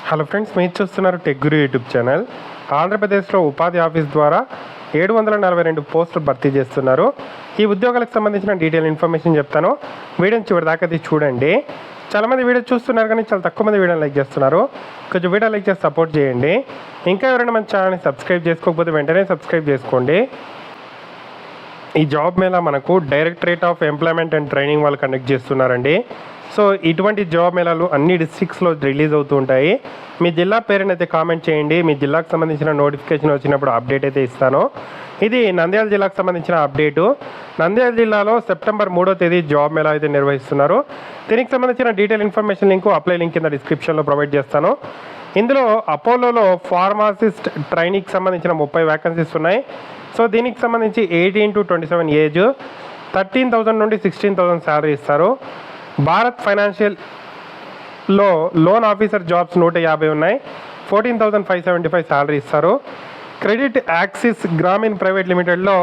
Hello friends, మీరు చూస్తున్నారు tech గురు YouTube channel. ఆంధ్రప్రదేశ్లో ఉపాధి ఆఫీస్ ద్వారా 742 పోస్టులు భర్తీ చేస్తున్నారు. ఈ ఉద్యోగాలకు సంబంధించిన డీటెయిల్ ఇన్ఫర్మేషన్ చెప్తాను. వీడియోని చివరి దాకా చూడండి. చాలామంది వీడియో చూస్తున్నారు కానీ చాలా తక్కువ మంది వీడియోని లైక్ చేస్తున్నారు. కొంచెం వీడియో లైక్ చేసి సపోర్ట్ చేయండి. ఇంకా ఎవరైనా మన ఛానల్ని సబ్స్క్రైబ్ చేసుకోకపోతే వెంటనే సబ్స్క్రైబ్ చేసుకోండి. ఈ జాబ్ మేళా మనకు directorate of employment and training వాళ్ళు కండక్ట్ చేస్తున్నారండి. సో ఇటువంటి జాబ్ మేళాలు అన్ని డిస్ట్రిక్ట్స్లో రిలీజ్ అవుతూ ఉంటాయి. మీ జిల్లా పేరుని అయితే కామెంట్ చేయండి. మీ జిల్లాకు సంబంధించిన నోటిఫికేషన్ వచ్చినప్పుడు అప్డేట్ అయితే ఇస్తాను. ఇది నంద్యాల జిల్లాకు సంబంధించిన అప్డేటు. నంద్యాల జిల్లాలో సెప్టెంబర్ 3వ తేదీ జాబ్ మేళా అయితే నిర్వహిస్తున్నారు. దీనికి సంబంధించిన detail information link apply link కింద డిస్క్రిప్షన్లో ప్రొవైడ్ చేస్తాను. ఇందులో అపోలోలో ఫార్మాసిస్ట్ ట్రైనింగ్కి సంబంధించిన 30 వ్యాకెన్సీస్ ఉన్నాయి. సో దీనికి సంబంధించి 18 to 27 ఏజ్, 13,000 నుండి 16,000 శాలరీ ఇస్తారు. భారత్ ఫైనాన్షియల్లో లోన్ ఆఫీసర్ జాబ్స్ 150 ఉన్నాయి. 14,575 శాలరీ ఇస్తారు. క్రెడిట్ యాక్సిస్ గ్రామీణ్ ప్రైవేట్ లిమిటెడ్లో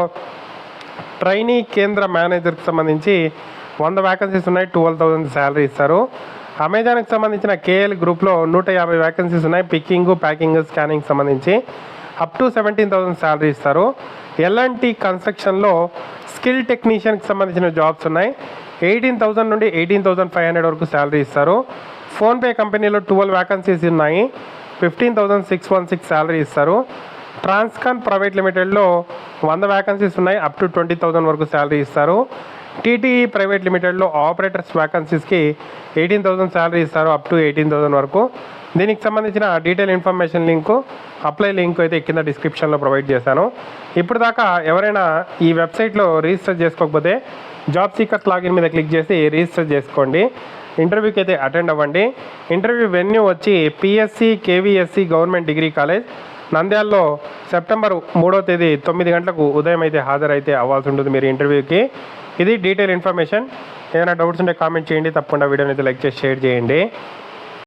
ట్రైనీ కేంద్ర మేనేజర్కి సంబంధించి 100 వ్యాకెన్సీస్ ఉన్నాయి. 12,000 శాలరీ ఇస్తారు. అమెజాన్కి సంబంధించిన కేఎల్ గ్రూప్లో 150 వ్యాకెన్సీస్ ఉన్నాయి. పికింగ్, ప్యాకింగ్, స్కానింగ్ సంబంధించి అప్ టు 17,000 శాలరీ ఇస్తారు. ఎల్ఎన్టీ కన్స్ట్రక్షన్లో స్కిల్ టెక్నీషియన్కి సంబంధించిన జాబ్స్ ఉన్నాయి. 18,000 నుండి 18,500 వరకు శాలరీ ఇస్తారు. ఫోన్పే కంపెనీలో 12 వ్యాకెన్సీస్ ఉన్నాయి. 15,616 శాలరీ ఇస్తారు. ట్రాన్స్కాన్ ప్రైవేట్ లిమిటెడ్లో 100 వ్యాకెన్సీస్ ఉన్నాయి. అప్ టు 20,000 వరకు శాలరీ ఇస్తారు. టీటీఈ ప్రైవేట్ లిమిటెడ్లో ఆపరేటర్స్ వ్యాకెన్సీస్కి 18,000 శాలరీ ఇస్తారు. అప్ టు 18,000 వరకు. దీనికి సంబంధించిన detail information link apply link అయితే కింద డిస్క్రిప్షన్లో ప్రొవైడ్ చేశాను. ఇప్పుడు దాకా ఎవరైనా ఈ వెబ్సైట్లో రిజిస్టర్ చేసుకోకపోతే జాబ్ సీకర్స్ లాగిన్ మీద క్లిక్ చేసి రిజిస్టర్ చేసుకోండి. ఇంటర్వ్యూకి అయితే అటెండ్ అవ్వండి. ఇంటర్వ్యూ వెన్యూ వచ్చి PSC KVSC government degree college నంద్యాలలో సెప్టెంబర్ 3వ తేదీ 9 గంటలకు ఉదయం అయితే హాజరైతే అవ్వాల్సి ఉంటుంది మీరు ఇంటర్వ్యూకి. ఇది డీటెయిల్ ఇన్ఫర్మేషన్. ఏదైనా డౌట్స్ ఉంటే కామెంట్ చేయండి. తప్పకుండా వీడియోని అయితే లైక్ చేసి షేర్ చేయండి.